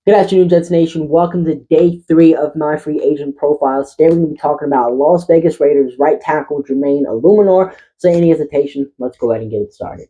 Good afternoon, Jets Nation. Welcome to day 3 of my free agent profiles. Today we're going to be talking about Las Vegas Raiders right tackle Jermaine Eluemunor. So any hesitation, let's go ahead and get it started.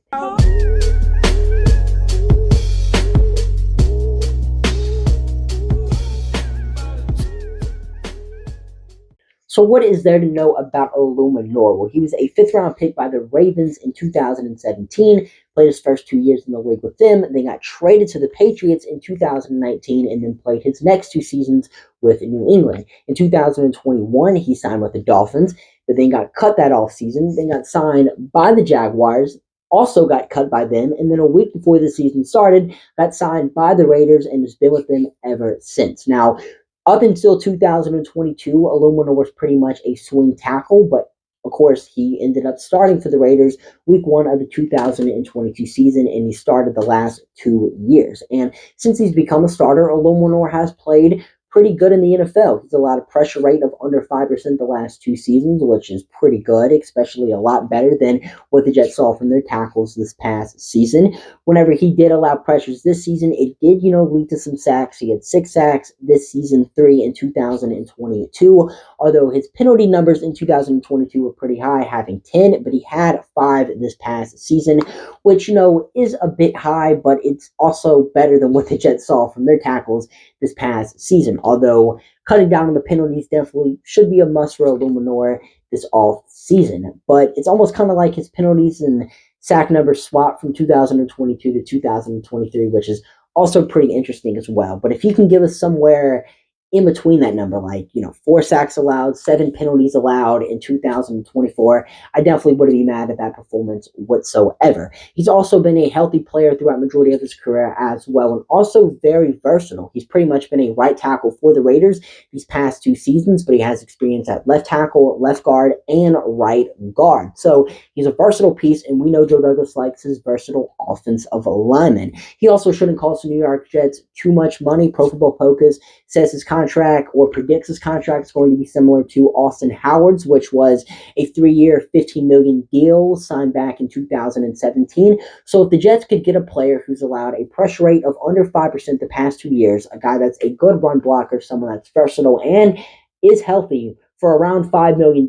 So what is there to know about Eluemunor? Well, he was a 5th-round pick by the Ravens in 2017, played his first 2 years in the league with them, then got traded to the Patriots in 2019, and then played his next 2 seasons with New England. In 2021, he signed with the Dolphins, but then got cut that offseason, then got signed by the Jaguars, also got cut by them, and then a week before the season started, got signed by the Raiders and has been with them ever since. Now, up until 2022, Eluemunor was pretty much a swing tackle, but of course, he ended up starting for the Raiders week 1 of the 2022 season, and he started the last 2 years. And since he's become a starter, Eluemunor has played pretty good in the NFL. He's allowed a pressure rate of under 5% the last 2 seasons, which is pretty good, especially a lot better than what the Jets saw from their tackles this past season. Whenever he did allow pressures this season, it did, lead to some sacks. He had 6 sacks this season, 3 in 2022, although his penalty numbers in 2022 were pretty high, having 10, but he had 5 this past season, which, is a bit high, but it's also better than what the Jets saw from their tackles this past season. Although cutting down on the penalties definitely should be a must for Eluemunor this off season. But it's almost kind of like his penalties and sack numbers swap from 2022 to 2023, which is also pretty interesting as well. But if he can give us somewhere in between that number, like, 4 sacks allowed, 7 penalties allowed in 2024, I definitely wouldn't be mad at that performance whatsoever. He's also been a healthy player throughout the majority of his career as well, and also very versatile. He's pretty much been a right tackle for the Raiders these past 2 seasons, but he has experience at left tackle, left guard, and right guard. So he's a versatile piece, and we know Joe Douglas likes his versatile offensive lineman. He also shouldn't cost the New York Jets too much money. Pro Football Focus says his contract, or predicts his contract, is going to be similar to Austin Howard's, which was a 3-year, $15 million deal signed back in 2017. So if the Jets could get a player who's allowed a pressure rate of under 5% the past 2 years, a guy that's a good run blocker, someone that's versatile and is healthy, for around $5 million,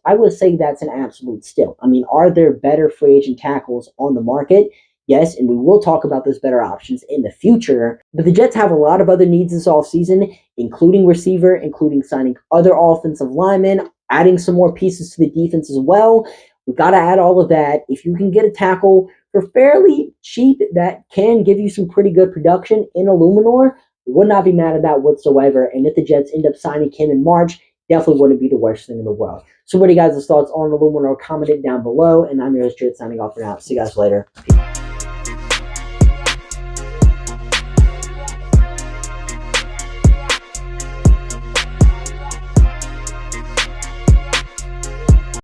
I would say that's an absolute steal. I mean, are there better free agent tackles on the market? Yes, and we will talk about those better options in the future. But the Jets have a lot of other needs this offseason, including receiver, including signing other offensive linemen, adding some more pieces to the defense as well. We've got to add all of that. If you can get a tackle for fairly cheap that can give you some pretty good production in Eluemunor, would not be mad at that whatsoever. And if the Jets end up signing him in March, definitely wouldn't be the worst thing in the world. So what are you guys' thoughts on Eluemunor? Comment it down below. And I'm your host, Jared, signing off for now. See you guys later. Peace.